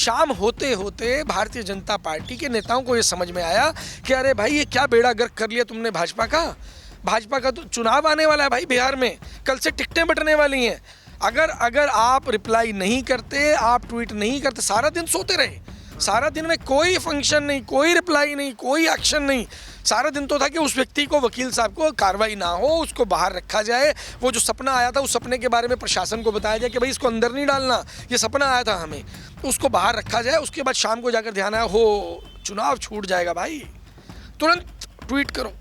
शाम होते होते भारतीय जनता पार्टी के नेताओं को ये समझ में आया कि अरे भाई ये क्या बेड़ा गर्क कर लिया तुमने भाजपा का तो चुनाव आने वाला है भाई बिहार में, कल से टिकटें बंटने वाली हैं। अगर आप रिप्लाई नहीं करते, आप ट्वीट नहीं करते, सारा दिन सोते रहे, सारा दिन में कोई फंक्शन नहीं, कोई रिप्लाई नहीं, कोई एक्शन नहीं, सारा दिन तो था कि उस व्यक्ति को, वकील साहब को कार्रवाई ना हो, उसको बाहर रखा जाए। वो जो सपना आया था उस सपने के बारे में प्रशासन को बताया जाए कि भाई इसको अंदर नहीं डालना, ये सपना आया था हमें, उसको बाहर रखा जाए। उसके बाद शाम को जाकर ध्यान आया हो चुनाव छूट जाएगा भाई, तुरंत ट्वीट करो।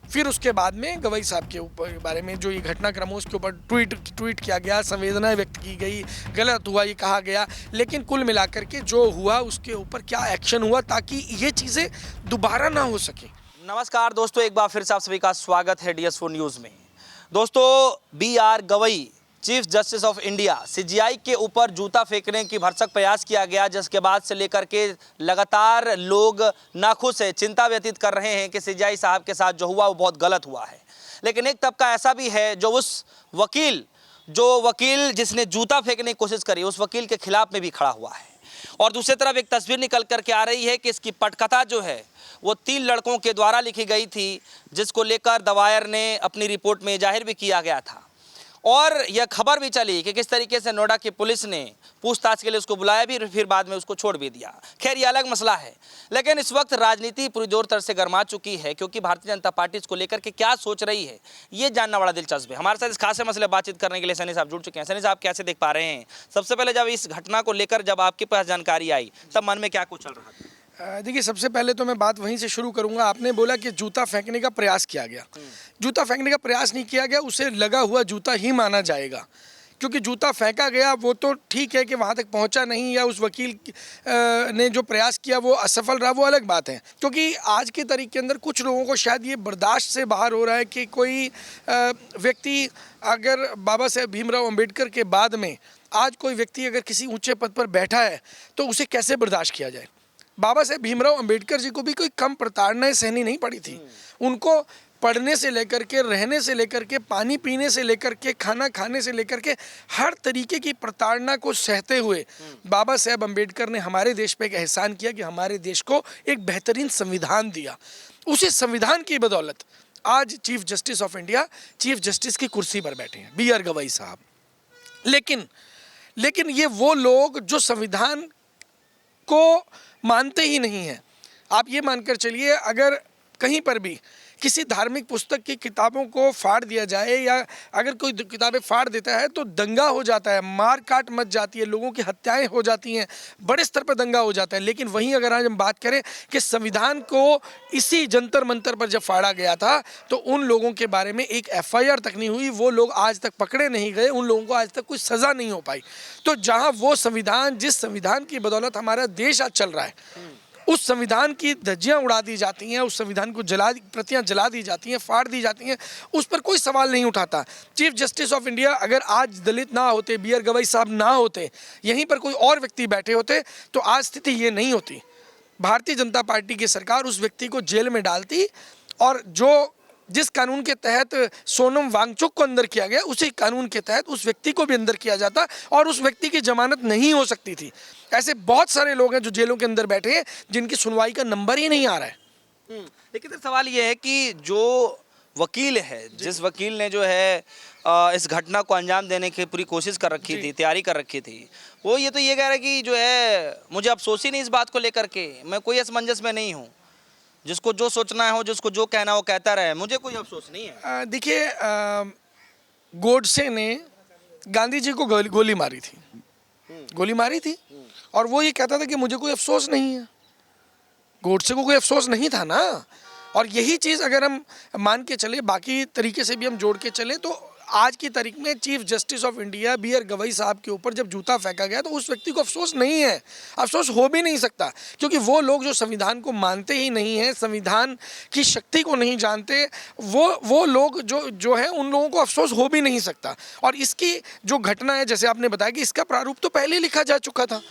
फिर उसके बाद में गवई साहब के ऊपर बारे में जो ये घटनाक्रम हो उसके ऊपर ट्वीट किया गया, संवेदनाएं व्यक्त की गई, गलत हुआ ये कहा गया, लेकिन कुल मिलाकर के जो हुआ उसके ऊपर क्या एक्शन हुआ ताकि ये चीज़ें दोबारा ना हो सके। नमस्कार दोस्तों, एक बार फिर से आप सभी का स्वागत है DS4 न्यूज़ में। दोस्तों, BR Gavai chief justice of India CJI के ऊपर जूता फेंकने की भरसक प्रयास किया गया, जिसके बाद से लेकर के लगातार लोग नाखुश है, चिंता व्यतीत कर रहे हैं कि CJI साहब के साथ जो हुआ वो बहुत गलत हुआ है। लेकिन एक तबका ऐसा भी है जो उस वकील जिसने जूता फेंकने की कोशिश करी उस वकील के खिलाफ में भी खड़ा हुआ है। और दूसरी तरफ एक तस्वीर निकल करके आ रही है कि इसकी पटकथा जो है वो 3 लड़कों के द्वारा लिखी गई थी, जिसको लेकर द वायर ने अपनी रिपोर्ट में जाहिर भी किया गया था। और यह खबर भी चली कि किस तरीके से नोएडा की पुलिस ने पूछताछ के लिए उसको बुलाया भी, फिर बाद में उसको छोड़ भी दिया। खैर, ये अलग मसला है। लेकिन इस वक्त राजनीति पूरी जोर तर से गर्मा चुकी है, क्योंकि भारतीय जनता पार्टी इसको लेकर के क्या सोच रही है ये जानना बड़ा दिलचस्प है। हमारे साथ इस खास मसले बातचीत करने के लिए सनी साहब जुड़ चुके हैं। सनी साहब, कैसे देख पा रहे हैं? सबसे पहले जब इस घटना को लेकर जब आपके पास जानकारी आई तब मन में क्या कुछ चल रहा था? देखिए, सबसे पहले तो मैं बात वहीं से शुरू करूंगा। आपने बोला कि जूता फेंकने का प्रयास किया गया। जूता फेंकने का प्रयास नहीं किया गया, उसे लगा हुआ जूता ही माना जाएगा, क्योंकि जूता फेंका गया वो तो ठीक है कि वहाँ तक पहुँचा नहीं या उस वकील ने जो प्रयास किया वो असफल रहा, वो अलग बात है। क्योंकि आज के तारीख के अंदर कुछ लोगों को शायद ये बर्दाश्त से बाहर हो रहा है कि कोई व्यक्ति अगर बाबा साहेब भीमराव अम्बेडकर के बाद में आज कोई व्यक्ति अगर किसी ऊँचे पद पर बैठा है तो उसे कैसे बर्दाश्त किया जाए। बाबा साहेब भीमराव अंबेडकर जी को भी कोई कम प्रताड़नाएं सहनी नहीं पड़ी थी। उनको पढ़ने से लेकर के, रहने से लेकर के, पानी पीने से लेकर के, खाना खाने से लेकर के हर तरीके की प्रताड़ना को सहते हुए बाबा साहेब अंबेडकर ने हमारे देश पे एक एहसान किया कि हमारे देश को एक बेहतरीन संविधान दिया। उसी संविधान की बदौलत आज chief justice of India, chief justice की कुर्सी पर बैठे हैं BR गवई साहब। लेकिन ये वो लोग जो संविधान को मानते ही नहीं हैं। आप ये मानकर चलिए, अगर कहीं पर भी किसी धार्मिक पुस्तक की किताबों को फाड़ दिया जाए या अगर कोई किताबें फाड़ देता है तो दंगा हो जाता है, मार काट मच जाती है, लोगों की हत्याएं हो जाती हैं, बड़े स्तर पर दंगा हो जाता है। लेकिन वहीं अगर आज हम बात करें कि संविधान को इसी जंतर मंतर पर जब फाड़ा गया था तो उन लोगों के बारे में एक FIR तक नहीं हुई, वो लोग आज तक पकड़े नहीं गए, उन लोगों को आज तक कोई सज़ा नहीं हो पाई। तो जहाँ वो संविधान, जिस संविधान की बदौलत हमारा देश आज चल रहा है, उस संविधान की धज्जियां उड़ा दी जाती हैं, उस संविधान को प्रतियां जला दी जाती हैं, फाड़ दी जाती हैं, उस पर कोई सवाल नहीं उठाता। चीफ जस्टिस ऑफ इंडिया अगर आज दलित ना होते, BR गवई साहब ना होते, यहीं पर कोई और व्यक्ति बैठे होते तो आज स्थिति ये नहीं होती। भारतीय जनता पार्टी की सरकार उस व्यक्ति को जेल में डालती और जिस कानून के तहत सोनम वांगचुक को अंदर किया गया उसी कानून के तहत उस व्यक्ति को भी अंदर किया जाता और उस व्यक्ति की जमानत नहीं हो सकती थी। ऐसे बहुत सारे लोग हैं जो जेलों के अंदर बैठे हैं जिनकी सुनवाई का नंबर ही नहीं आ रहा है। लेकिन सवाल ये है कि जो वकील है, जिस वकील ने जो है इस घटना को अंजाम देने की पूरी कोशिश कर रखी थी, तैयारी कर रखी थी, वो ये कह रहा है कि जो है मुझे अफसोस ही नहीं इस बात को लेकर के, मैं कोई असमंजस में नहीं हूँ, जिसको जो सोचना है हो, जिसको जो कहना है वो कहता रहे, मुझे कोई अफसोस नहीं है। देखिए, गोडसे ने गांधी जी को गोली मारी थी और वो ये कहता था कि मुझे कोई अफसोस नहीं है। गोडसे को कोई अफसोस नहीं था ना। और यही चीज़ अगर हम मान के चले, बाकी तरीके से भी हम जोड़ के चले, तो आज की तारीख में chief justice of India BR Gavai साहब के ऊपर जब जूता फेंका गया तो उस व्यक्ति को अफसोस नहीं है, अफसोस हो भी नहीं सकता, क्योंकि वो लोग जो संविधान को मानते ही नहीं हैं, संविधान की शक्ति को नहीं जानते, वो लोग जो है उन लोगों को अफसोस हो भी नहीं सकता। और इसकी जो घटना है, जैसे आपने बताया कि इसका प्रारूप तो पहले लिखा जा चुका था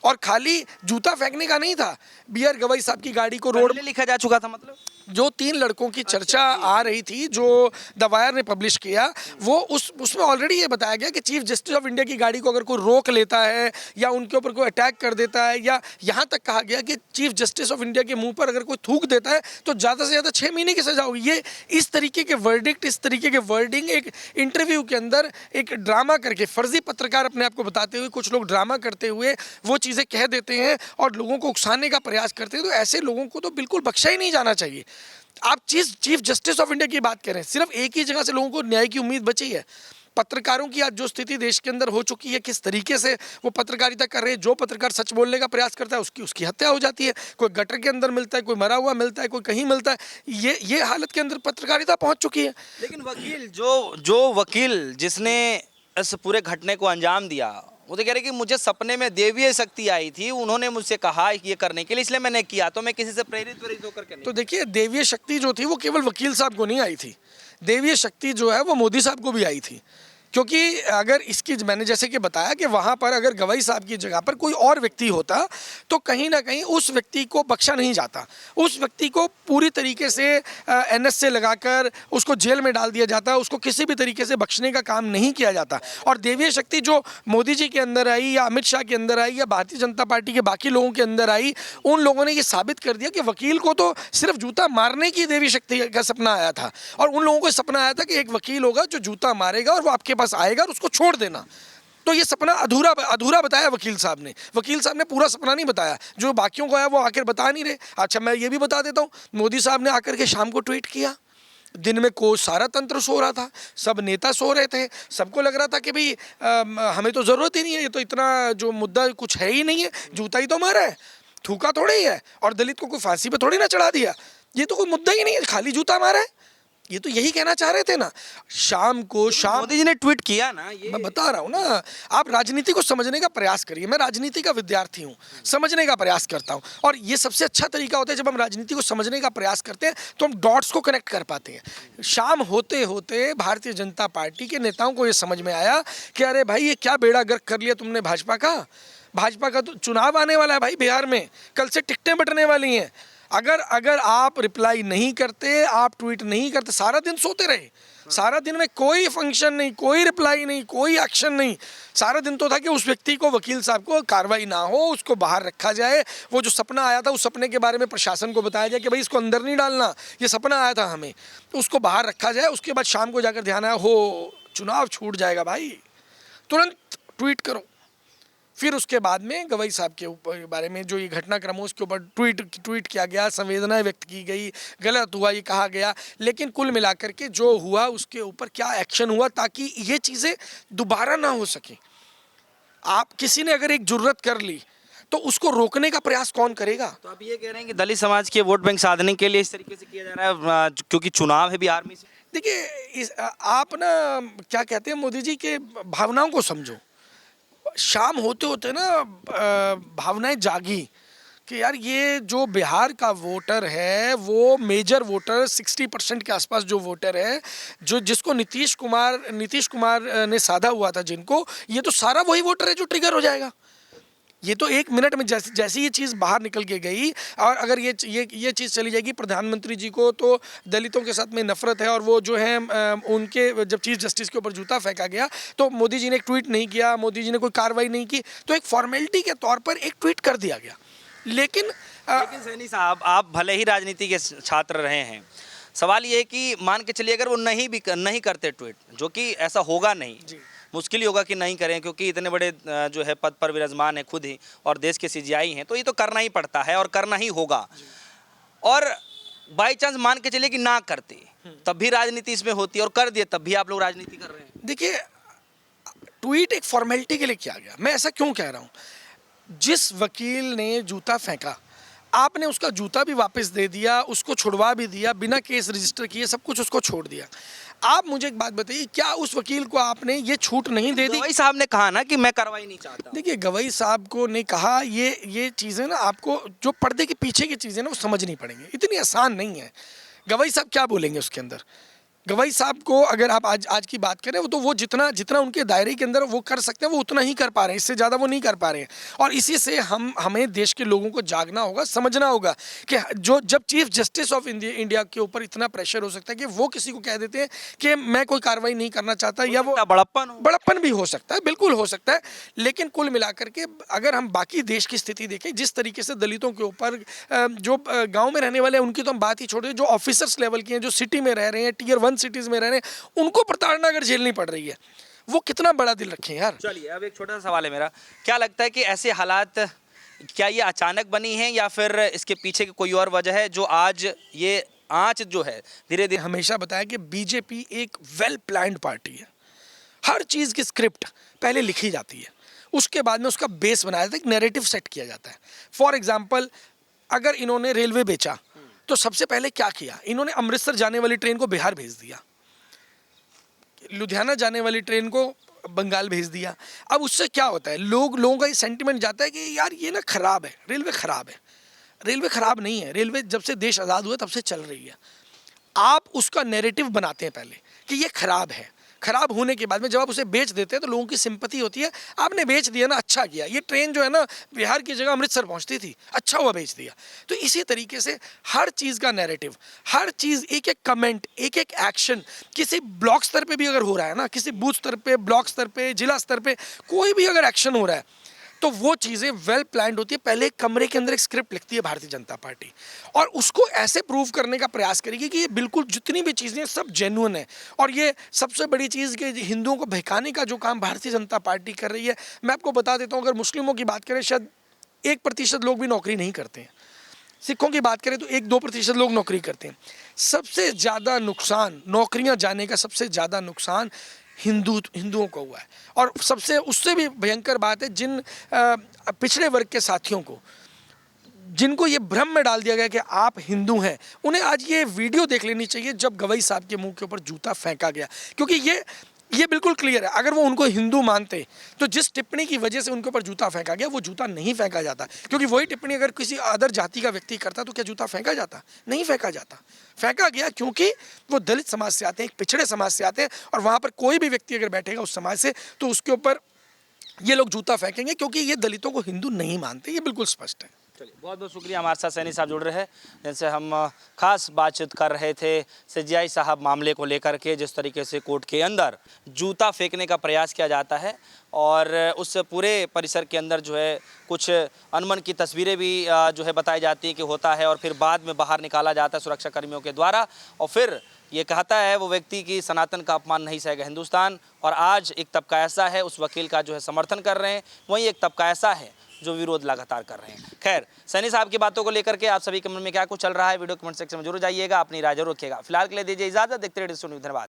और खाली जूता फेंकने का नहीं था। BR गवई साहब की गाड़ी को रोड में लिखा जा चुका था, मतलब जो 3 लड़कों की चर्चा आ रही थी, जो द वायर ने पब्लिश किया, वो उसमें ऑलरेडी ये बताया गया कि चीफ जस्टिस ऑफ इंडिया की गाड़ी को अगर कोई रोक लेता है या उनके ऊपर कोई अटैक कर देता है, या यहाँ तक कहा गया कि चीफ जस्टिस ऑफ इंडिया के मुंह पर अगर कोई थूक देता है तो ज़्यादा से ज़्यादा 6 महीने की सजा होगी। ये इस तरीके के वर्डिक्ट, इस तरीके के वर्डिंग एक इंटरव्यू के अंदर एक ड्रामा करके, फर्जी पत्रकार अपने आप को बताते हुए कुछ लोग ड्रामा करते हुए वो चीज़ें कह देते हैं और लोगों को उकसाने का प्रयास करते हैं, तो ऐसे लोगों को तो बिल्कुल बख्शा ही नहीं जाना चाहिए। आप चीफ जस्टिस ऑफ इंडिया की बात करें, सिर्फ एक ही जगह से लोगों को न्याय की उम्मीद बची है। पत्रकारों की आज जो स्थिति देश के अंदर हो चुकी है, किस तरीके से वो पत्रकारिता कर रहे हैं, जो पत्रकार सच बोलने का प्रयास करता है उसकी हत्या हो जाती है, कोई गटर के अंदर मिलता है, कोई मरा हुआ मिलता है, कोई कहीं मिलता है। ये हालत के अंदर पत्रकारिता पहुंच चुकी है। लेकिन वकील जो वकील जिसने इस पूरे घटने को अंजाम दिया, वो तो कह रहे कि मुझे सपने में देवीय शक्ति आई थी, उन्होंने मुझसे कहा कि ये करने के लिए, इसलिए मैंने किया, तो मैं किसी से प्रेरित होकर के नहीं। तो देखिए, देवीय शक्ति जो थी वो केवल वकील साहब को नहीं आई थी, देवीय शक्ति जो है वो मोदी साहब को भी आई थी। क्योंकि अगर इसकी, मैंने जैसे कि बताया कि वहाँ पर अगर गवाई साहब की जगह पर कोई और व्यक्ति होता तो कहीं ना कहीं उस व्यक्ति को बख्शा नहीं जाता, उस व्यक्ति को पूरी तरीके से एनएस से लगाकर उसको जेल में डाल दिया जाता, उसको किसी भी तरीके से बख्शने का काम नहीं किया जाता। और देवीय शक्ति जो मोदी जी के अंदर आई या अमित शाह के अंदर आई या भारतीय जनता पार्टी के बाकी लोगों के अंदर आई, उन लोगों ने ये साबित कर दिया कि वकील को तो सिर्फ जूता मारने की देवी शक्ति का सपना आया था, और उन लोगों को सपना आया था कि एक वकील होगा जो जूता मारेगा और वो आपके पास आएगा और उसको छोड़ देना। तो ये सपना अधूरा बताया वकील साहब ने। वकील साहब ने पूरा सपना नहीं बताया, जो बाकियों को आया वो आकर बता नहीं रहे। अच्छा, मैं ये भी बता देता हूँ, मोदी साहब ने आकर के शाम को ट्वीट किया, दिन में को सारा तंत्र सो रहा था, सब नेता सो रहे थे, सबको लग रहा था कि भाई हमें तो ज़रूरत ही नहीं है, ये तो इतना जो मुद्दा कुछ है ही नहीं है, जूता ही तो मारा है, थूका थोड़ा ही है, और दलित को कोई फांसी पे थोड़ी ना चढ़ा दिया, ये तो कोई मुद्दा ही नहीं है, खाली जूता मारा है। ये तो यही कहना चाह रहे थे ना। शाम मोदी जी ने ट्वीट किया ना, ये मैं बता रहा हूँ ना, आप राजनीति को समझने का प्रयास करिए। मैं राजनीति का विद्यार्थी हूँ, समझने का प्रयास करता हूँ, और ये सबसे अच्छा तरीका होता है जब हम राजनीति को समझने का प्रयास करते हैं तो हम डॉट्स को कनेक्ट कर पाते हैं। शाम होते होते भारतीय जनता पार्टी के नेताओं को ये समझ में आया कि अरे भाई, ये क्या बेड़ा गर्क कर लिया तुमने भाजपा का तो चुनाव आने वाला है भाई बिहार में, कल से टिकटें बंटने वाली हैं। अगर आप रिप्लाई नहीं करते, आप ट्वीट नहीं करते, सारा दिन सोते रहे, सारा दिन में कोई फंक्शन नहीं, कोई रिप्लाई नहीं, कोई एक्शन नहीं, सारा दिन तो था कि उस व्यक्ति को, वकील साहब को कार्रवाई ना हो, उसको बाहर रखा जाए। वो जो सपना आया था, उस सपने के बारे में प्रशासन को बताया जाए कि भाई इसको अंदर नहीं डालना, ये सपना आया था हमें, तो उसको बाहर रखा जाए। उसके बाद शाम को जाकर ध्यान आया, हो चुनाव छूट जाएगा भाई, तुरंत ट्वीट करो। फिर उसके बाद में गवाई साहब के ऊपर बारे में जो ये घटनाक्रम हो उसके ऊपर ट्वीट किया गया, संवेदनाएं व्यक्त की गई, गलत हुआ ये कहा गया, लेकिन कुल मिलाकर के जो हुआ उसके ऊपर क्या एक्शन हुआ ताकि ये चीज़ें दोबारा ना हो सके। आप किसी ने अगर एक जुर्रत कर ली तो उसको रोकने का प्रयास कौन करेगा? तो आप ये कह रहे हैं कि दलित समाज के वोट बैंक साधने के लिए इस तरीके से किया जा रहा है क्योंकि चुनाव है बिहार में? देखिए, आप ना क्या कहते हैं, मोदी जी के भावनाओं को समझो। शाम होते होते ना भावनाएं जागी कि यार ये जो बिहार का वोटर है वो मेजर वोटर 60% के आसपास जो वोटर है, जो जिसको नीतीश कुमार ने साधा हुआ था जिनको, ये तो सारा वही वोटर है जो ट्रिगर हो जाएगा। ये तो एक मिनट में जैसी ये चीज़ बाहर निकल के गई, और अगर ये चीज़ चली जाएगी, प्रधानमंत्री जी को तो दलितों के साथ में नफरत है, और वो जो है उनके जब चीफ जस्टिस के ऊपर जूता फेंका गया तो मोदी जी ने एक ट्वीट नहीं किया, मोदी जी ने कोई कार्रवाई नहीं की, तो एक फॉर्मेलिटी के तौर पर एक ट्वीट कर दिया गया। लेकिन सैनी साहब, आप भले ही राजनीति के छात्र रहे हैं, सवाल ये है कि मान के चलिए अगर वो नहीं करते ट्वीट, जो कि ऐसा होगा नहीं, मुश्किल ही होगा कि नहीं करें क्योंकि इतने बड़े जो है पद पर विराजमान है खुद ही और देश के सीजीआई हैं, तो ये तो करना ही पड़ता है और करना ही होगा। और बाई चांस मान के चलिए कि ना करते तब भी राजनीति इसमें होती है, और कर दिए तब भी आप लोग राजनीति कर रहे हैं। देखिए, ट्वीट एक फॉर्मेलिटी के लिए किया गया। मैं ऐसा क्यों कह रहा हूँ, जिस वकील ने जूता फेंका, आपने उसका जूता भी वापस दे दिया, उसको छुड़वा भी दिया, बिना केस रजिस्टर किए सब कुछ उसको छोड़ दिया। आप मुझे एक बात बताइए, क्या उस वकील को आपने ये छूट नहीं दे दी? गवाई साहब ने कहा ना कि मैं कार्रवाई नहीं चाहता। देखिए, गवाई साहब को ने कहा, ये चीज़ें ना आपको जो पर्दे के पीछे की चीज़ें ना वो समझनी पड़ेंगी, इतनी आसान नहीं है। गवाई साहब क्या बोलेंगे उसके अंदर? गवाई साहब को अगर आप आज की बात करें तो वो जितना जितना उनके दायरे के अंदर वो कर सकते हैं वो उतना ही कर पा रहे हैं, इससे ज़्यादा वो नहीं कर पा रहे हैं। और इसी से हमें देश के लोगों को जागना होगा, समझना होगा कि जो जब चीफ जस्टिस ऑफ इंडिया के ऊपर इतना प्रेशर हो सकता है कि वो किसी को कह देते हैं कि मैं कोई कार्रवाई नहीं करना चाहता, या वो बड़प्पन भी हो सकता है, बिल्कुल हो सकता है। लेकिन कुल मिलाकर के अगर हम बाकी देश की स्थिति देखें, जिस तरीके से दलितों के ऊपर जो गाँव में रहने वाले हैं उनकी तो हम बात ही छोड़ दें, जो ऑफिसर्स लेवल के हैं, जो सिटी में रह रहे हैं, Tier 1 सिटीज़ में रह रहे हैं, उनको प्रताड़ना अगर झेलनी पड़ रही है, वो कितना बड़ा दिल रखें यार। चलिए अब एक छोटा सा सवाल है मेरा, क्या लगता है कि ऐसे हालात क्या ये अचानक बनी हैं या फिर इसके पीछे की कोई और वजह है जो आज ये आंच जो है धीरे धीरे? हमेशा बताया कि बीजेपी एक वेल प्लान्ड पार्टी है। हर चीज़ की स्क्रिप्ट पहले लिखी जाती है, उसके बाद में उसका बेस बनाया जाता है, एक नैरेटिव सेट किया जाता है। फॉर एग्जाम्पल, अगर इन्होंने रेलवे बेचा तो सबसे पहले क्या किया, इन्होंने अमृतसर जाने वाली ट्रेन को बिहार भेज दिया, लुधियाना जाने वाली ट्रेन को बंगाल भेज दिया। अब उससे क्या होता है, लोगों का ये सेंटिमेंट जाता है कि यार ये ना खराब है, रेलवे खराब है। रेलवे खराब नहीं है, रेलवे जब से देश आज़ाद हुआ तब से चल रही है। आप उसका नैरेटिव बनाते हैं पहले कि ये खराब है, खराब होने के बाद में जब आप उसे बेच देते हैं तो लोगों की सिंपैथी होती है, आपने बेच दिया ना, अच्छा किया, ये ट्रेन जो है ना बिहार की जगह अमृतसर पहुंचती थी, अच्छा हुआ बेच दिया। तो इसी तरीके से हर चीज़ का नैरेटिव, हर चीज़, एक एक कमेंट, एक एक एक्शन, किसी ब्लॉक स्तर पे भी अगर हो रहा है ना, किसी बूथ स्तर पे, ब्लॉक स्तर पे, जिला स्तर पे कोई भी अगर एक्शन हो रहा है तो वो चीज़ें वेल प्लान्ड होती है। पहले एक कमरे के अंदर एक स्क्रिप्ट लिखती है भारतीय जनता पार्टी, और उसको ऐसे प्रूव करने का प्रयास करेगी कि ये बिल्कुल जितनी भी चीज़ें सब जेन्युइन है। और ये सबसे बड़ी चीज़ कि हिंदुओं को बहकाने का जो काम भारतीय जनता पार्टी कर रही है, मैं आपको बता देता हूँ, अगर मुस्लिमों की बात करें शायद 1% लोग भी नौकरी नहीं करते हैं, सिखों की बात करें तो 1-2% लोग नौकरी करते हैं। सबसे ज़्यादा नुकसान, नौकरियां जाने का सबसे ज़्यादा नुकसान हिंदुओं को हुआ है। और सबसे उससे भी भयंकर बात है, जिन पिछड़े वर्ग के साथियों को, जिनको ये भ्रम में डाल दिया गया कि आप हिंदू हैं, उन्हें आज ये वीडियो देख लेनी चाहिए जब गवई साहब के मुंह के ऊपर जूता फेंका गया। क्योंकि ये बिल्कुल क्लियर है, अगर वो उनको हिंदू मानते तो जिस टिप्पणी की वजह से उनके ऊपर जूता फेंका गया, वो जूता नहीं फेंका जाता। क्योंकि वही टिप्पणी अगर किसी अदर जाति का व्यक्ति करता तो क्या जूता फेंका जाता? नहीं फेंका जाता। फेंका गया क्योंकि वो दलित समाज से आते हैं, एक पिछड़े समाज से आते हैं, और वहाँ पर कोई भी व्यक्ति अगर बैठेगा उस समाज से तो उसके ऊपर ये लोग जूता फेंकेंगे, क्योंकि ये दलितों को हिंदू नहीं मानते। ये बिल्कुल स्पष्ट है। चलिए बहुत बहुत शुक्रिया, हमारे साथ सैनी साहब जुड़ रहे हैं, जिनसे हम खास बातचीत कर रहे थे सीजेआई साहब मामले को लेकर के, जिस तरीके से कोर्ट के अंदर जूता फेंकने का प्रयास किया जाता है और उस पूरे परिसर के अंदर जो है कुछ अनमन की तस्वीरें भी जो है बताई जाती हैं कि होता है, और फिर बाद में बाहर निकाला जाता है सुरक्षा कर्मियों के द्वारा, और फिर ये कहता है वो व्यक्ति कि सनातन का अपमान नहीं सहेगा हिंदुस्तान। और आज एक तबका ऐसा है उस वकील का जो है समर्थन कर रहे हैं, वहीं एक तबका ऐसा है जो विरोध लगातार कर रहे हैं। खैर, सैनी साहब की बातों को लेकर के आप सभी के मन में क्या कुछ चल रहा है, वीडियो कमेंट सेक्शन में जरूर जाइएगा, अपनी राय जरूर रखिएगा। फिलहाल के लिए दीजिए इजाजत, देखते रहिए DSO न्यूज़। धन्यवाद।